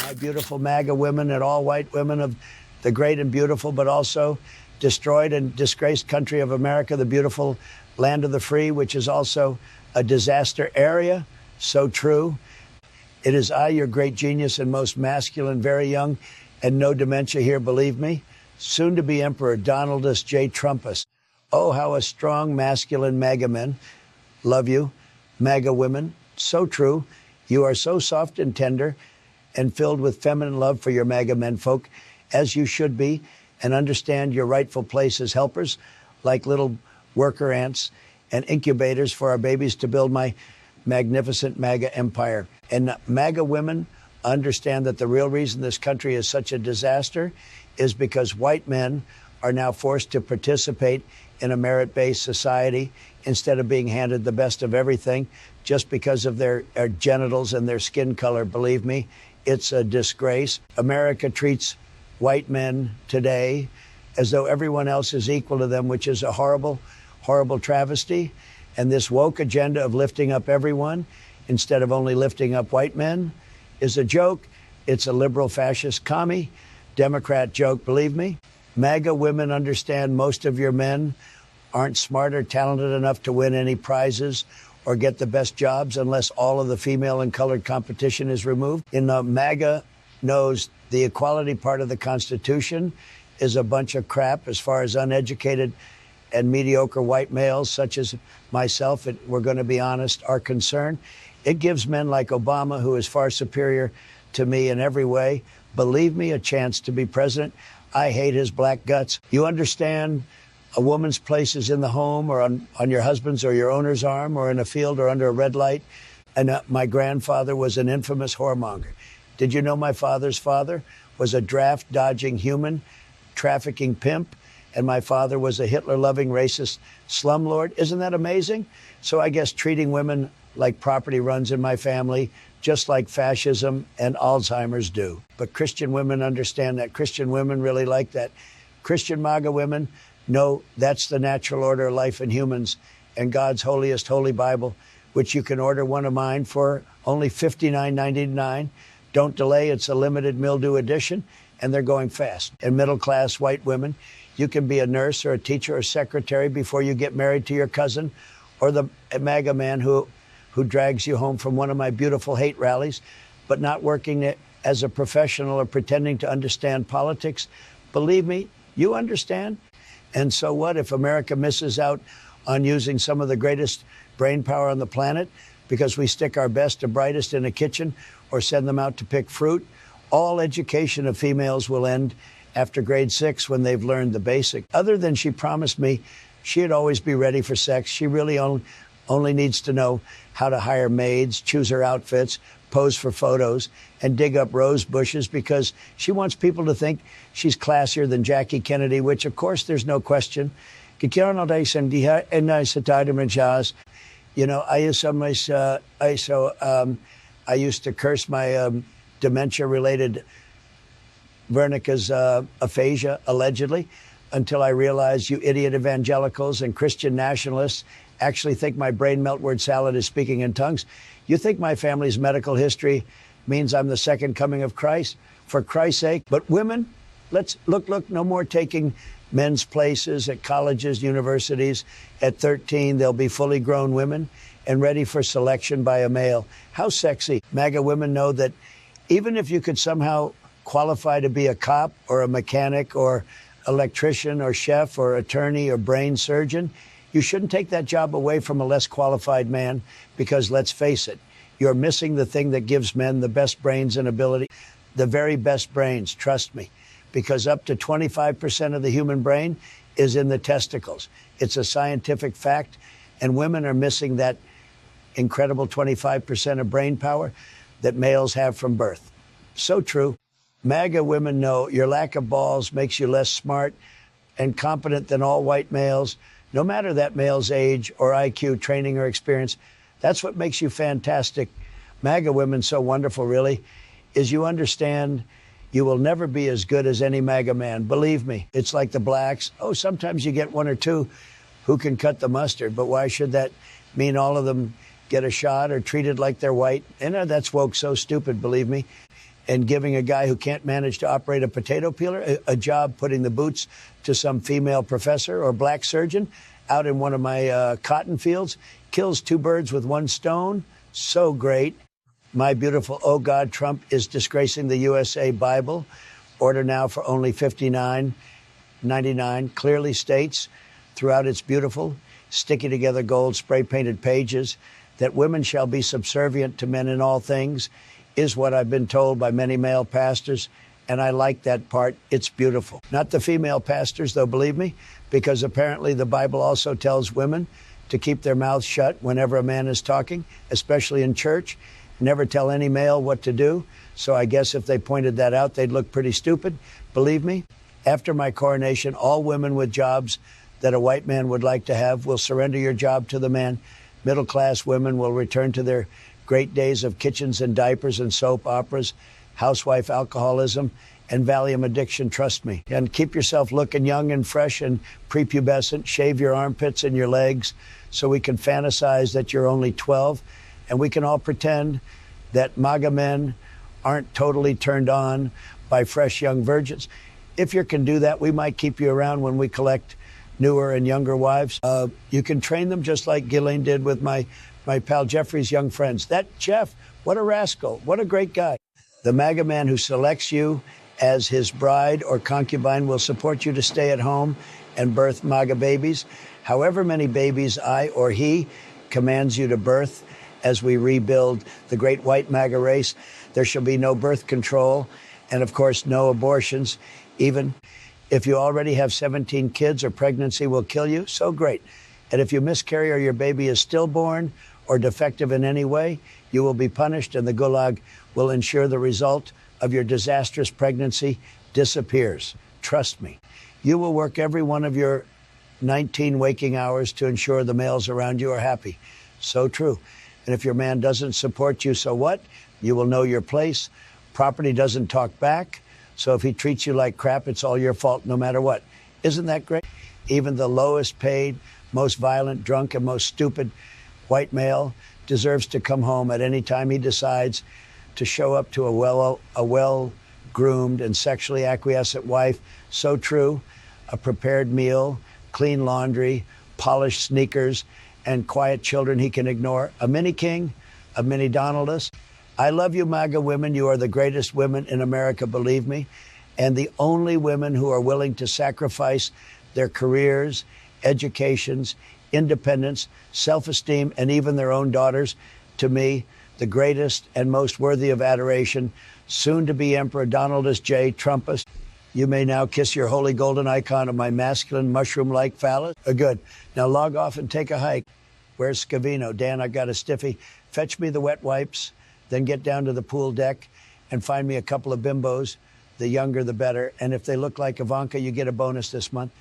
my beautiful MAGA women and all white women of the great and beautiful, but also destroyed and disgraced country of America, the beautiful land of the free, which is also a disaster area. So true. It is I, your great genius and most masculine, very young, and no dementia here, believe me, soon to be Emperor Donaldus J. Trumpus. Oh, how a strong, masculine MAGA men love you. MAGA women, so true. You are so soft and tender and filled with feminine love for your MAGA men folk, as you should be, and understand your rightful place as helpers, like little worker ants and incubators for our babies to build my magnificent MAGA empire. And MAGA women understand that the real reason this country is such a disaster is because white men are now forced to participate in a merit-based society instead of being handed the best of everything just because of their genitals and their skin color. Believe me, it's a disgrace. America treats white men today as though everyone else is equal to them, which is a horrible, horrible travesty. And this woke agenda of lifting up everyone instead of only lifting up white men is a joke. It's a liberal fascist commie Democrat joke, believe me. MAGA women understand most of your men aren't smart or talented enough to win any prizes or get the best jobs unless all of the female and colored competition is removed. MAGA knows the equality part of the Constitution is a bunch of crap as far as uneducated and mediocre white males such as myself, we're going to be honest, are concerned. It gives men like Obama, who is far superior to me in every way, believe me, a chance to be president. I hate his black guts. You understand a woman's place is in the home or on your husband's or your owner's arm or in a field or under a red light. And my grandfather was an infamous whoremonger. Did you know my father's father was a draft-dodging human trafficking pimp? And my father was a Hitler-loving racist slumlord. Isn't that amazing? So I guess treating women like property runs in my family, just like fascism and Alzheimer's do. But Christian women understand that. Christian women really like that. Christian MAGA women know that's the natural order of life in humans and God's holiest holy Bible, which you can order one of mine for only $59.99. Don't delay. It's a limited mildew edition, and they're going fast. And middle-class white women, you can be a nurse or a teacher or secretary before you get married to your cousin or the MAGA man who drags you home from one of my beautiful hate rallies, but not working as a professional or pretending to understand politics. Believe me, you understand. And so what if America misses out on using some of the greatest brain power on the planet because we stick our best or brightest in a kitchen or send them out to pick fruit? All education of females will end after grade 6 when they've learned the basic. Other than she promised me she'd always be ready for sex, she really only needs to know how to hire maids, choose her outfits, pose for photos, and dig up rose bushes because she wants people to think she's classier than Jackie Kennedy, which, of course, there's no question. You know, I used to curse my dementia-related Wernicke's aphasia, allegedly, until I realized you idiot evangelicals and Christian nationalists actually think my brain melt word salad is speaking in tongues. You think my family's medical history means I'm the second coming of Christ? For Christ's sake. But women, let's look, no more taking men's places at colleges, universities. At 13, they'll be fully grown women and ready for selection by a male. How sexy. MAGA women know that even if you could somehow qualify to be a cop or a mechanic or electrician or chef or attorney or brain surgeon, you shouldn't take that job away from a less qualified man because, let's face it, you're missing the thing that gives men the best brains and ability, the very best brains, trust me, because up to 25% of the human brain is in the testicles. It's a scientific fact, and women are missing that incredible 25% of brain power that males have from birth. So true. MAGA women know your lack of balls makes you less smart and competent than all white males, no matter that male's age or IQ, training or experience. That's what makes you fantastic. MAGA women so wonderful, really, is you understand you will never be as good as any MAGA man. Believe me, it's like the blacks. Oh, sometimes you get one or two who can cut the mustard, but why should that mean all of them get a shot or treated like they're white? And that's woke so stupid, believe me. and giving a guy who can't manage to operate a potato peeler a job putting the boots to some female professor or black surgeon out in one of my cotton fields kills two birds with one stone. So great. My beautiful, oh God, Trump is disgracing the USA Bible. Order now for only $59.99 clearly states throughout its beautiful, sticky together gold spray painted pages that women shall be subservient to men in all things is what I've been told by many male pastors, and I like that part. It's beautiful. Not the female pastors, though, believe me, because apparently the Bible also tells women to keep their mouths shut whenever a man is talking, especially in church. Never tell any male what to do. So I guess if they pointed that out, they'd look pretty stupid. Believe me, after my coronation, all women with jobs that a white man would like to have will surrender your job to the man. Middle-class women will return to their great days of kitchens and diapers and soap operas, housewife alcoholism, and Valium addiction, trust me. And keep yourself looking young and fresh and prepubescent. Shave your armpits and your legs so we can fantasize that you're only 12. And we can all pretend that MAGA men aren't totally turned on by fresh young virgins. If you can do that, we might keep you around when we collect newer and younger wives. You can train them just like Ghislaine did with my pal Jeffrey's young friends. That Jeff, what a rascal. What a great guy. The MAGA man who selects you as his bride or concubine will support you to stay at home and birth MAGA babies. However many babies I or he commands you to birth as we rebuild the great white MAGA race, there shall be no birth control and, of course, no abortions. Even if you already have 17 kids or pregnancy will kill you, so great. And if you miscarry or your baby is stillborn or defective in any way, you will be punished, and the Gulag will ensure the result of your disastrous pregnancy disappears. Trust me. You will work every one of your 19 waking hours to ensure the males around you are happy. So true. And if your man doesn't support you, so what? You will know your place. Property doesn't talk back. So if he treats you like crap, it's all your fault no matter what. Isn't that great? Even the lowest paid, most violent, drunk, and most stupid white male deserves to come home at any time he decides to show up to a well-groomed and sexually acquiescent wife. So true. A prepared meal, clean laundry, polished sneakers, and quiet children he can ignore. A mini king, a mini Donaldus. I love you, MAGA women. You are the greatest women in America, believe me, and the only women who are willing to sacrifice their careers, educations, independence, self-esteem, and even their own daughters. To me, the greatest and most worthy of adoration, soon-to-be Emperor Donaldus J. Trumpus. You may now kiss your holy golden icon of my masculine mushroom-like phallus. Good. Now log off and take a hike. Where's Scavino? Dan, I got a stiffy. Fetch me the wet wipes, then get down to the pool deck and find me a couple of bimbos. The younger, the better. And if they look like Ivanka, you get a bonus this month.